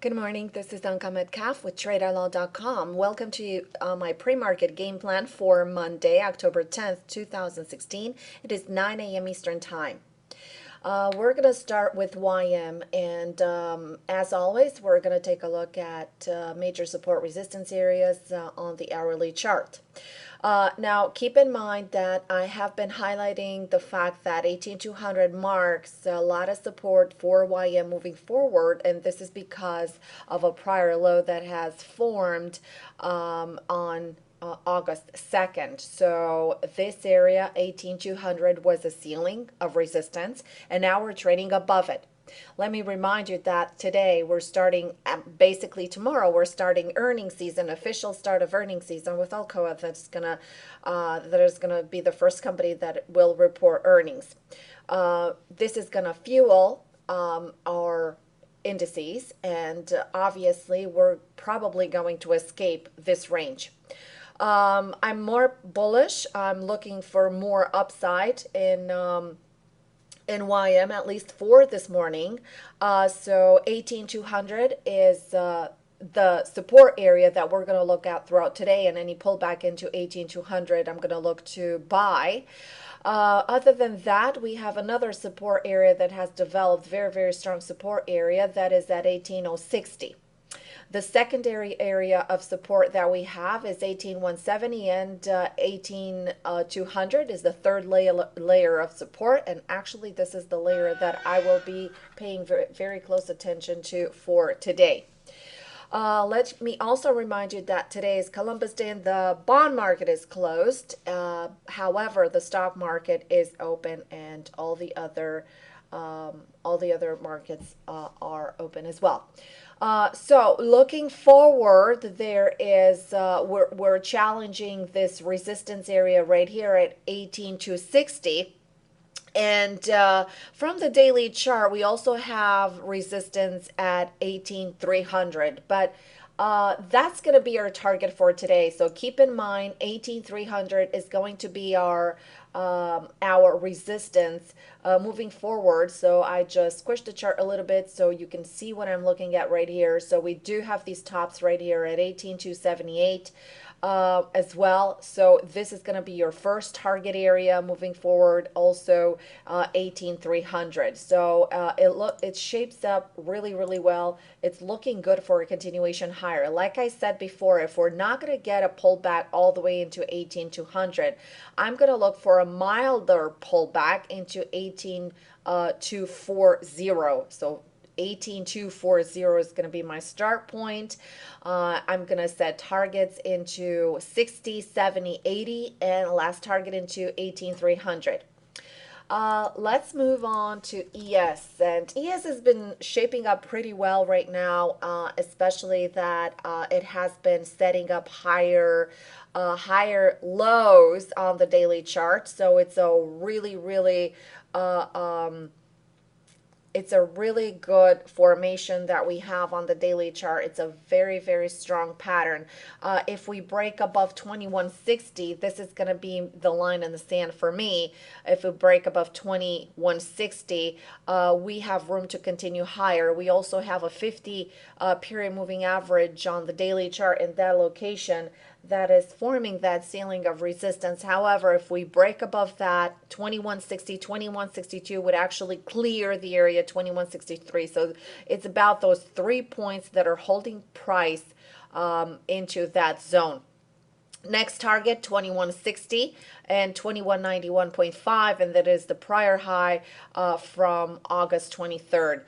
Good morning. This is Anka Metcalf with TradeIlaw.com. Welcome to my pre-market game plan for Monday, October 10th, 2016. It is 9 a.m. Eastern Time. We're going to start with YM, and as always, we're going to take a look at major support resistance areas on the hourly chart. Now, keep in mind that I have been highlighting the fact that 18200 marks a lot of support for YM moving forward, and this is because of a prior low that has formed on August 2nd. So this area, 18200, was a ceiling of resistance, and now we're trading above it. Let me remind you that today we're starting, basically tomorrow, we're starting earnings season, official start of earnings season with Alcoa. That is gonna be the first company that will report earnings. This is gonna fuel our indices, and obviously we're probably going to escape this range. I'm more bullish. I'm looking for more upside in YM, at least for this morning. So 18200 is the support area that we're going to look at throughout today, and any pullback into 18200 I'm going to look to buy. Other than that, we have another support area that has developed, very strong support area, that is at 18060. The secondary area of support that we have is 18170, and 18200 is the third layer of support, and actually this is the layer that I will be paying very close attention to for today. Let me also remind you that today is Columbus Day and the bond market is closed. However, the stock market is open, and all the other markets are open as well. So looking forward, there is we're challenging this resistance area right here at 18260. And from the daily chart, we also have resistance at 18300, but that's going to be our target for today. So keep in mind, 18300 is going to be our resistance moving forward. So I just squished the chart a little bit so you can see what I'm looking at right here. So we do have these tops right here at 18278. As well. So this is going to be your first target area moving forward. Also 18300. So it shapes up really well. It's looking good for a continuation higher. Like I said before, if we're not going to get a pullback all the way into 18200, I'm going to look for a milder pullback into 18240. So 18240 is going to be my start point. I'm going to set targets into 60, 70, 80, and last target into 18300. Let's move on to ES, and ES has been shaping up pretty well right now, especially that it has been setting up higher lows on the daily chart. So it's a really it's a really good formation that we have on the daily chart. It's a very strong pattern. If we break above 2160, this is going to be the line in the sand for me. If we break above 2160, we have room to continue higher. We also have a 50 period moving average on the daily chart in that location that is forming that ceiling of resistance. However, if we break above that, 2160, 2162 would actually clear the area 2163. So it's about those 3 points that are holding price into that zone. Next target, 2160 and 2191.5, and that is the prior high from August 23rd.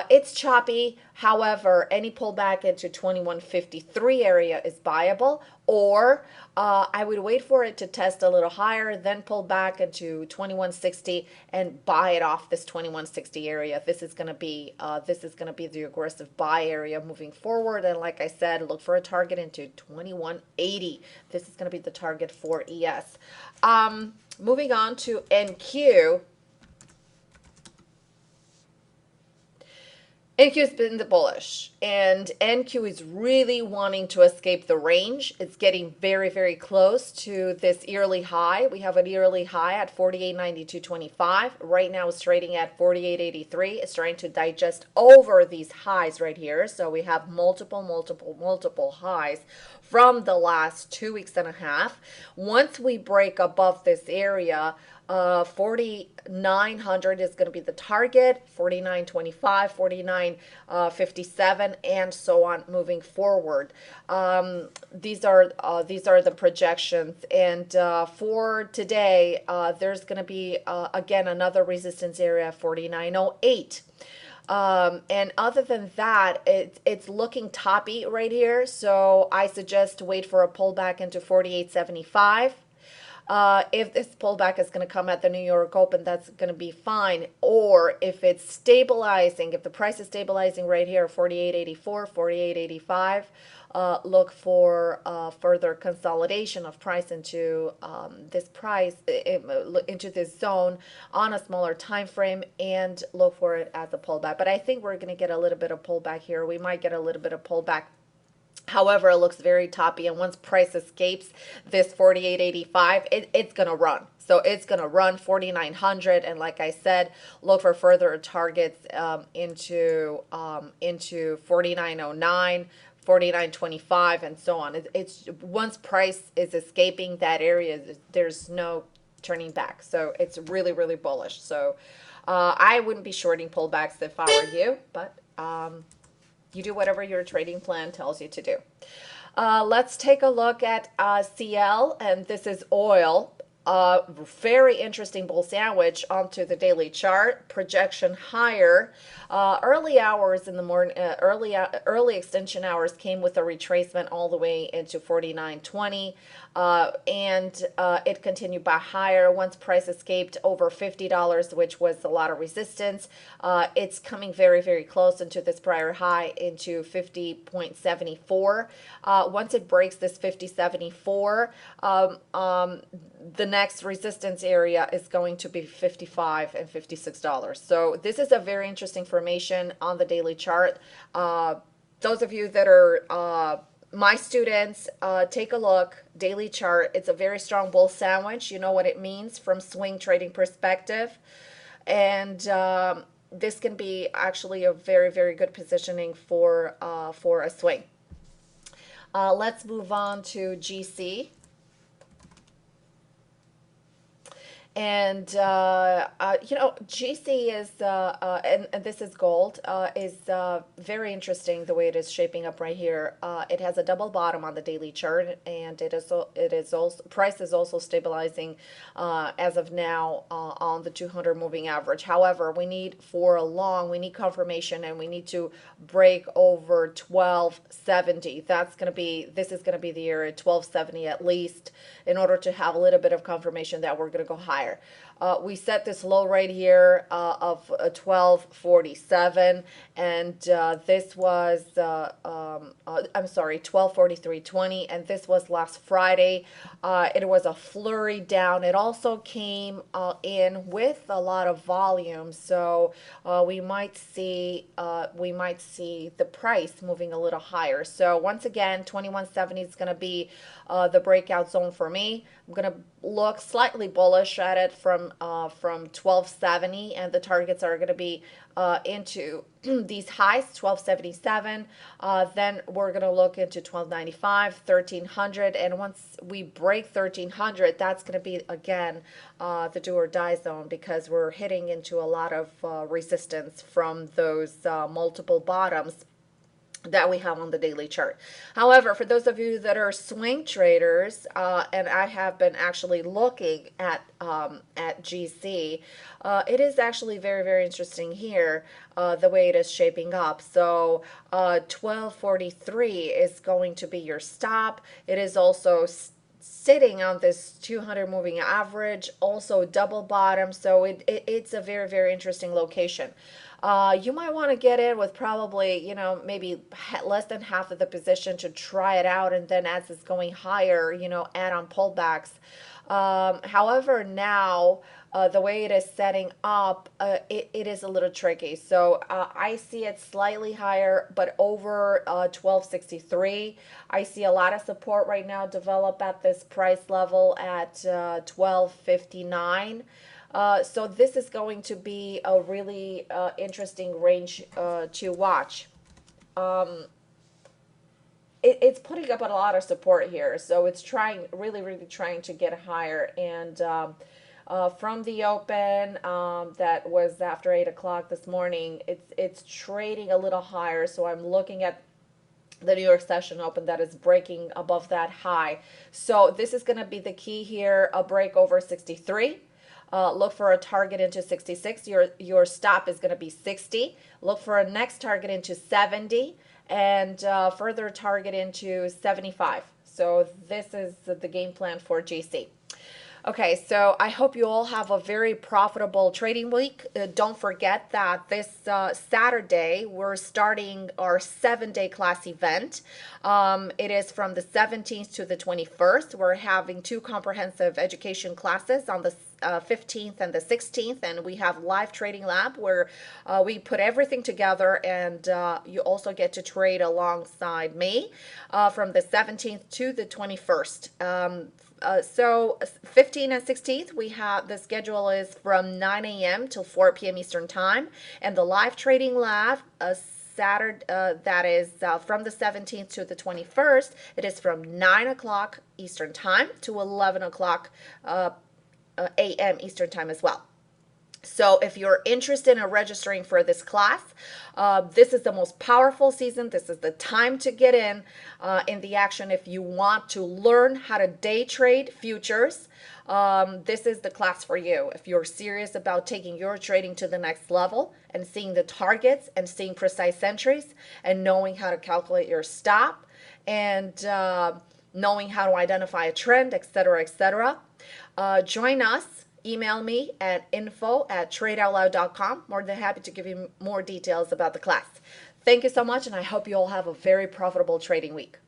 It's choppy. However, any pullback into 2153 area is buyable, or I would wait for it to test a little higher, then pull back into 2160 and buy it off this 2160 area. This is going to be the aggressive buy area moving forward. And like I said, look for a target into 2180. This is going to be the target for ES. Moving on to NQ. NQ has been the bullish, and NQ is really wanting to escape the range. It's getting very, very close to this yearly high. We have a yearly high at 48.9225. Right now it's trading at 48.83. It's trying to digest over these highs right here. So we have multiple highs from the last 2 weeks and a half. Once we break above this area, 4,900 is going to be the target, 49.25, 49.57, and so on moving forward. These are the projections, and for today, there's going to be again another resistance area, 49.08. And other than that, it's looking toppy right here. So I suggest to wait for a pullback into 48.75. If this pullback is going to come at the New York Open, that's going to be fine. Or if it's stabilizing, if the price is stabilizing right here, 48.84, 48.85, look for further consolidation of price into into this zone on a smaller time frame, and look for it as a pullback. But I think we're going to get a little bit of pullback here. We might get a little bit of pullback. However, it looks very toppy, and once price escapes this 48.85, it's going to run. So it's going to run 4,900, and like I said, look for further targets into 49.09, 49.25, and so on. It's once price is escaping that area, there's no turning back. So it's really, really bullish. So I wouldn't be shorting pullbacks if I were you, but you do whatever your trading plan tells you to do. Let's take a look at CL, and this is oil. Very interesting bull sandwich onto the daily chart. Projection higher. Early hours in the morning, early extension hours came with a retracement all the way into 49.20. And it continued by higher once price escaped over $50, which was a lot of resistance. It's coming very, very close into this prior high, into 50.74. Once it breaks this 50.74, the next resistance area is going to be $55 and $56. So this is a very interesting formation on the daily chart. Those of you that are my students, take a look. Daily chart. It's a very strong bull sandwich. You know what it means from swing trading perspective. And this can be actually a very, very good positioning for a swing. Let's move on to GC. And GC is and this is gold, is very interesting the way it is shaping up right here. It has a double bottom on the daily chart, and it is also price is also stabilizing as of now on the 200 moving average. However, we need confirmation, and we need to break over 1270. This is going to be the area 1270 at least, in order to have a little bit of confirmation that we're going to go higher. We set this low right here of 1247, and this was I'm sorry, 1243.20, and this was last Friday. It was a flurry down. It also came in with a lot of volume, so we might see the price moving a little higher. So once again, 2170 is going to be the breakout zone for me. I'm going to look slightly bullish at it from 1270, and the targets are going to be into these highs, 1277. Then we're going to look into 1295, 1300, and once we break 1300, that's going to be again the do or die zone, because we're hitting into a lot of resistance from those multiple bottoms that we have on the daily chart. However, for those of you that are swing traders, and I have been actually looking at GC, it is actually very, very interesting here, the way it is shaping up. So 1243 is going to be your stop. It is also sitting on this 200 moving average, also double bottom. So it's a very, very interesting location. You might want to get in with probably, maybe less than half of the position to try it out, and then as it's going higher, add on pullbacks. However, now the way it is setting up, it is a little tricky. So I see it slightly higher, but over 1263. I see a lot of support right now develop at this price level at 1259. So this is going to be a really interesting range to watch. It's putting up a lot of support here, so it's trying, really trying to get higher. And from the open, that was after 8 o'clock this morning, it's trading a little higher. So I'm looking at the New York session open that is breaking above that high. So this is going to be the key here, a break over 63. Look for a target into 66. Your stop is going to be 60. Look for a next target into 70 and further target into 75. So this is the game plan for GC. Okay, so I hope you all have a very profitable trading week. Don't forget that this Saturday, we're starting our 7-day class event. It is from the 17th to the 21st. We're having 2 comprehensive education classes on the 15th and the 16th, and we have live trading lab where we put everything together, and you also get to trade alongside me from the 17th to the 21st. So 15th and 16th, we have the schedule is from 9 a.m. till 4 p.m. Eastern time, and the live trading lab Saturday that is from the 17th to the 21st. It is from 9 o'clock Eastern time to 11 o'clock a.m. Eastern time as well. So if you're interested in registering for this class, this is the most powerful season. This is the time to get in the action. If you want to learn how to day trade futures, this is the class for you. If you're serious about taking your trading to the next level and seeing the targets and seeing precise entries and knowing how to calculate your stop and knowing how to identify a trend, etc., join us. Email me at info@tradeoutloud.com. More than happy to give you more details about the class. Thank you so much, and I hope you all have a very profitable trading week.